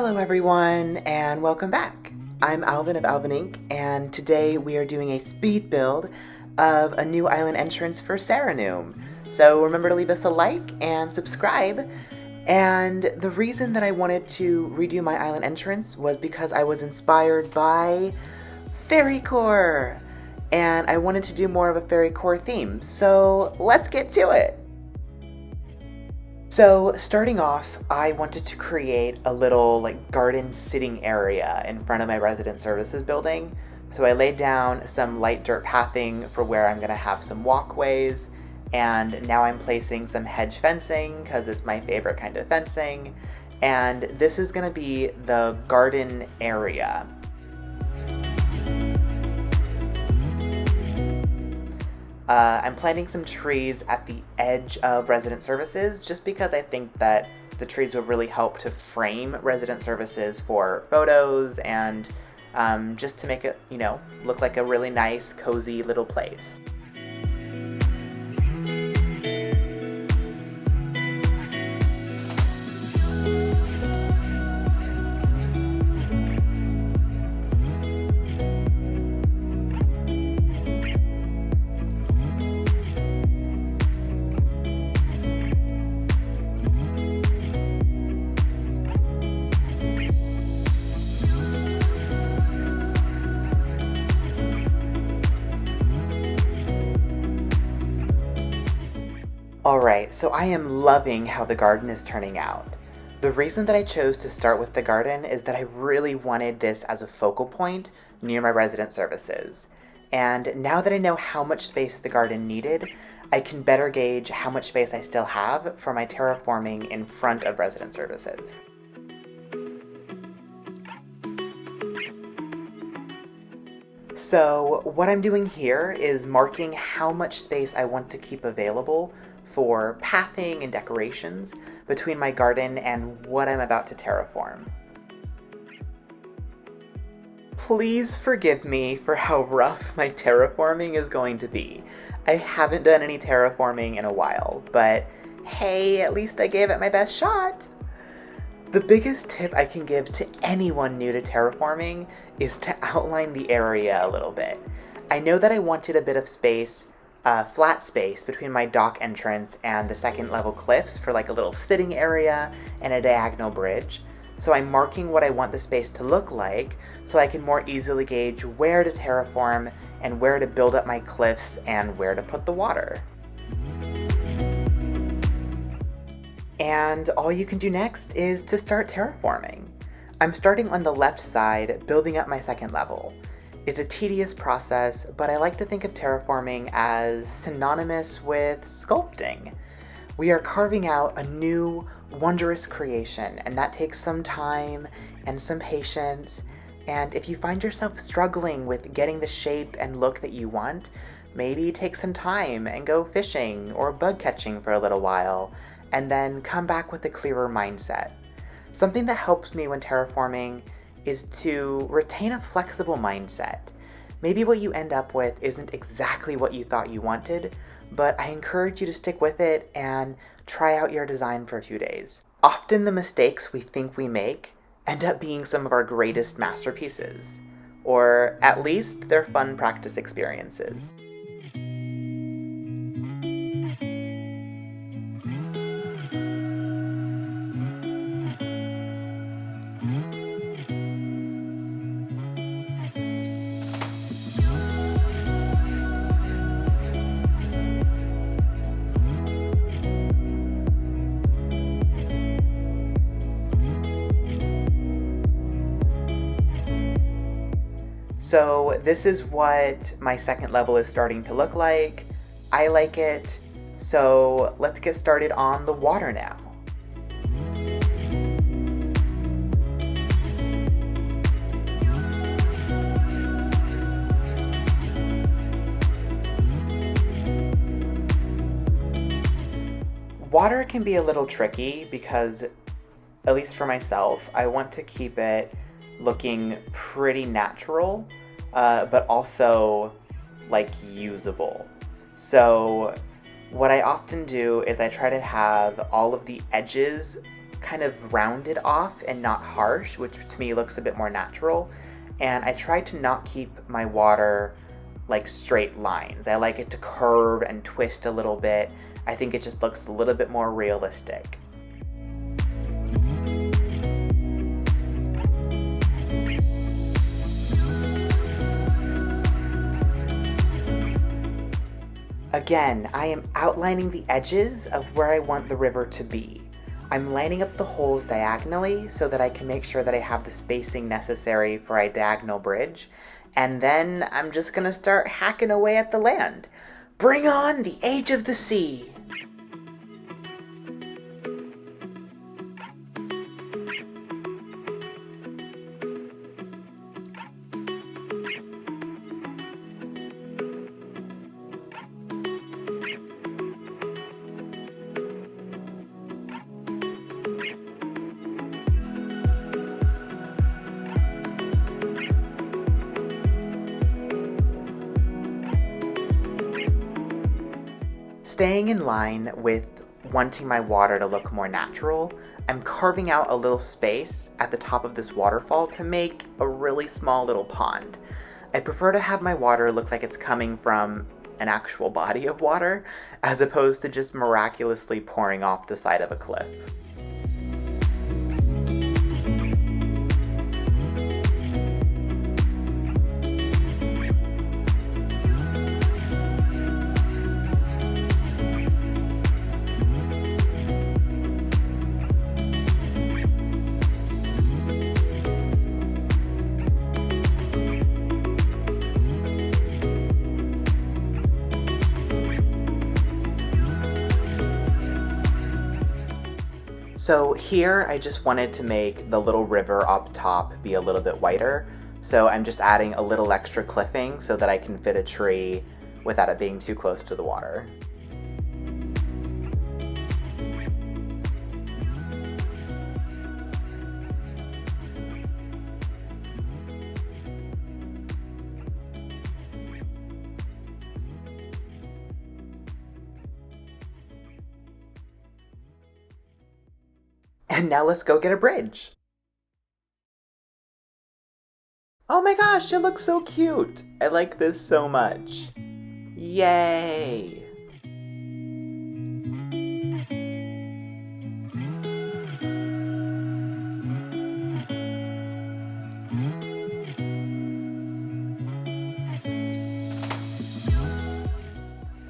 Hello everyone, and welcome back. I'm Alvin of Alvin Inc., and today we are doing a speed build of a new island entrance for Serenoom. So remember to leave us a like and subscribe. And the reason that I wanted to redo my island entrance was because I was inspired by Fairycore, and I wanted to do more of a Fairycore theme. So let's get to it. So starting off, I wanted to create a little garden sitting area in front of my resident services building. So I laid down some light dirt pathing for where I'm going to have some walkways, and now I'm placing some hedge fencing because it's my favorite kind of fencing. And this is going to be the garden area. I'm planting some trees at the edge of resident services just because I think that the trees will really help to frame resident services for photos and just to make it, look like a really nice, cozy little place. Alright, so I am loving how the garden is turning out. The reason that I chose to start with the garden is that I really wanted this as a focal point near my resident services. And now that I know how much space the garden needed, I can better gauge how much space I still have for my terraforming in front of resident services. So what I'm doing here is marking how much space I want to keep available for pathing and decorations between my garden and what I'm about to terraform. Please forgive me for how rough my terraforming is going to be. I haven't done any terraforming in a while, but hey, at least I gave it my best shot! The biggest tip I can give to anyone new to terraforming is to outline the area a little bit. I know that I wanted a bit of space, flat space between my dock entrance and the second level cliffs for like a little sitting area and a diagonal bridge. So I'm marking what I want the space to look like so I can more easily gauge where to terraform and where to build up my cliffs and where to put the water. And all you can do next is to start terraforming. I'm starting on the left side, building up my second level. It's a tedious process, but I like to think of terraforming as synonymous with sculpting. We are carving out a new, wondrous creation, and that takes some time and some patience. And if you find yourself struggling with getting the shape and look that you want, maybe take some time and go fishing or bug catching for a little while, and then come back with a clearer mindset. Something that helps me when terraforming is to retain a flexible mindset. Maybe what you end up with isn't exactly what you thought you wanted, but I encourage you to stick with it and try out your design for 2 days. Often the mistakes we think we make end up being some of our greatest masterpieces, or at least they're fun practice experiences. So this is what my second level is starting to look like. I like it. So let's get started on the water now. Water can be a little tricky because, at least for myself, I want to keep it looking pretty natural, but also usable. So what I often do is I try to have all of the edges kind of rounded off and not harsh, which to me looks a bit more natural. And I try to not keep my water like straight lines. I like it to curve and twist a little bit. I think it just looks a little bit more realistic. Again, I am outlining the edges of where I want the river to be. I'm lining up the holes diagonally so that I can make sure that I have the spacing necessary for a diagonal bridge, and then I'm just gonna start hacking away at the land. Bring on the age of the sea! Staying in line with wanting my water to look more natural, I'm carving out a little space at the top of this waterfall to make a really small little pond. I prefer to have my water look like it's coming from an actual body of water, as opposed to just miraculously pouring off the side of a cliff. So here I just wanted to make the little river up top be a little bit wider. So I'm just adding a little extra cliffing so that I can fit a tree without it being too close to the water. And now let's go get a bridge. Oh my gosh, it looks so cute. I like this so much. Yay!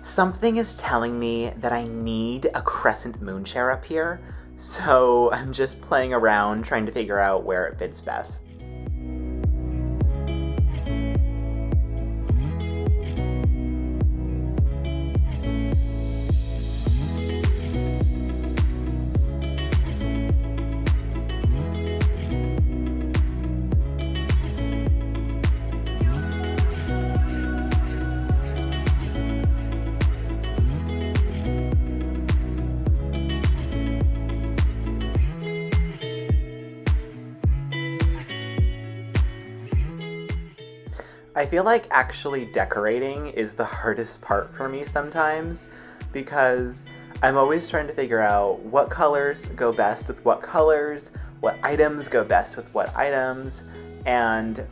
Something is telling me that I need a crescent moon chair up here, so I'm just playing around trying to figure out where it fits best. I feel like actually decorating is the hardest part for me sometimes, because I'm always trying to figure out what colors go best with what colors, what items go best with what items, and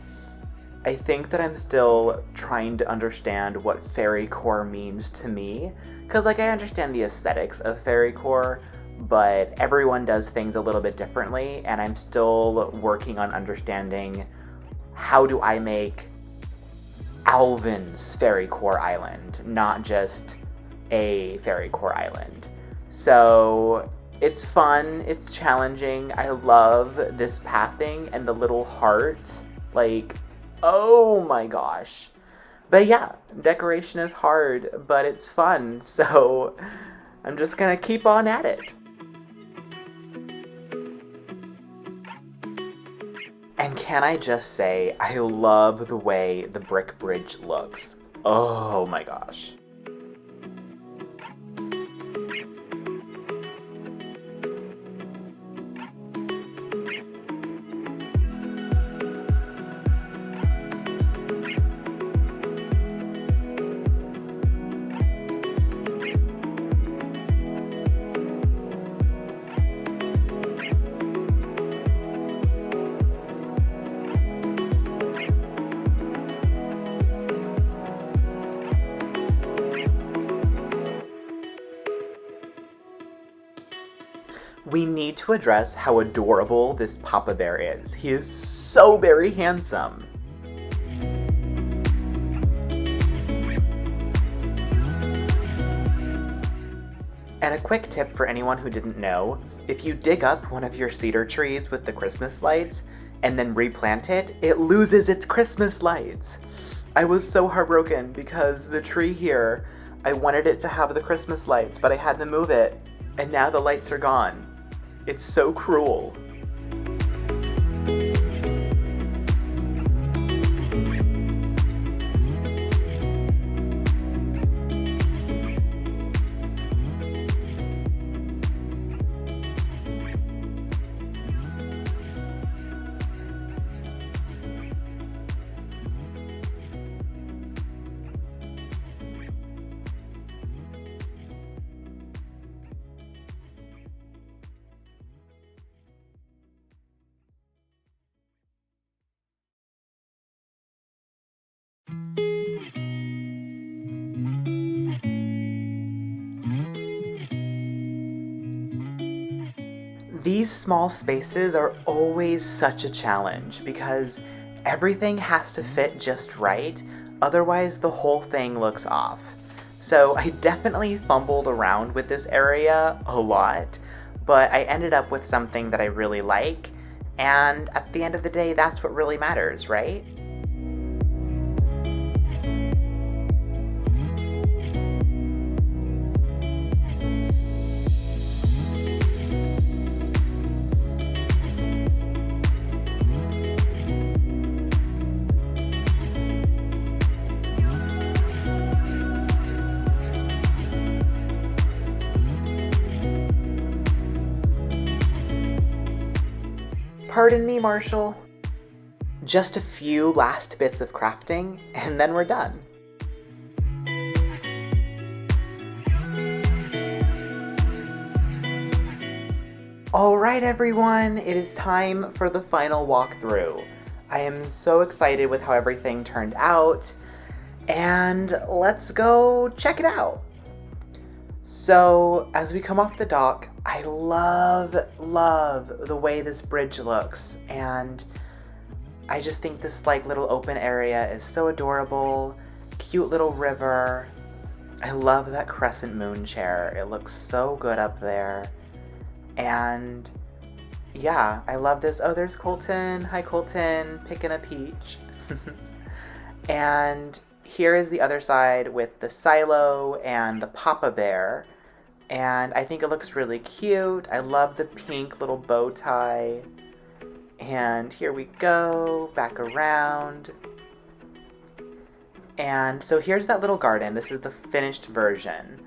I think that I'm still trying to understand what Fairycore means to me, because like I understand the aesthetics of Fairycore, but everyone does things a little bit differently, and I'm still working on understanding how do I make Alvin's Fairycore Island, not just a Fairycore Island. So it's fun, it's challenging. I love this pathing and the little heart. Like, oh my gosh. But yeah, decoration is hard, but it's fun. So I'm just gonna keep on at it. And can I just say, I love the way the brick bridge looks. Oh my gosh. We need to address how adorable this Papa Bear is. He is so very handsome. And a quick tip for anyone who didn't know, if you dig up one of your cedar trees with the Christmas lights and then replant it, it loses its Christmas lights. I was so heartbroken because the tree here, I wanted it to have the Christmas lights, but I had to move it, and now the lights are gone. It's so cruel. These small spaces are always such a challenge because everything has to fit just right, otherwise the whole thing looks off. So I definitely fumbled around with this area a lot, but I ended up with something that I really like, and at the end of the day, that's what really matters, right? Pardon me, Marshall. Just a few last bits of crafting, and then we're done. Alright everyone, it is time for the final walkthrough. I am so excited with how everything turned out, and let's go check it out. So, as we come off the dock, I love the way this bridge looks, and I just think this little open area is so adorable. Cute little river. I love that crescent moon chair. It looks so good up there. And yeah, I love this. Oh, there's Colton. Hi, Colton. Picking a peach. And here is the other side with the silo and the Papa Bear. And I think it looks really cute. I love the pink little bow tie. And here we go, back around. And so here's that little garden. This is the finished version.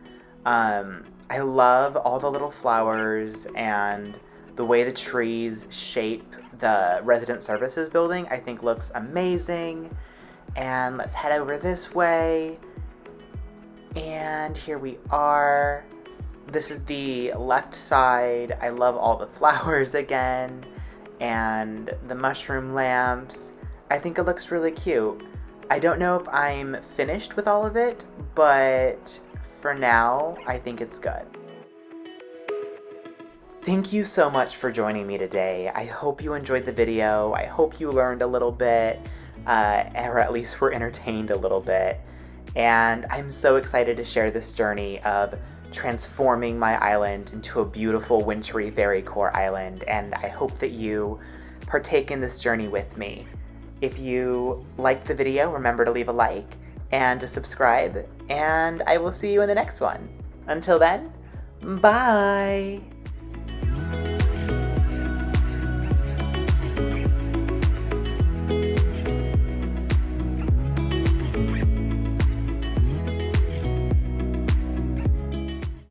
I love all the little flowers and the way the trees shape the resident services building. I think looks amazing. And let's head over this way. And here we are. This is the left side. I love all the flowers again. And the mushroom lamps. I think it looks really cute. I don't know if I'm finished with all of it, but for now, I think it's good. Thank you so much for joining me today. I hope you enjoyed the video. I hope you learned a little bit, or at least were entertained a little bit. And I'm so excited to share this journey of transforming my island into a beautiful wintry Fairycore island, and I hope that you partake in this journey with me. If you liked the video, remember to leave a like and to subscribe, and I will see you in the next one. Until then, bye!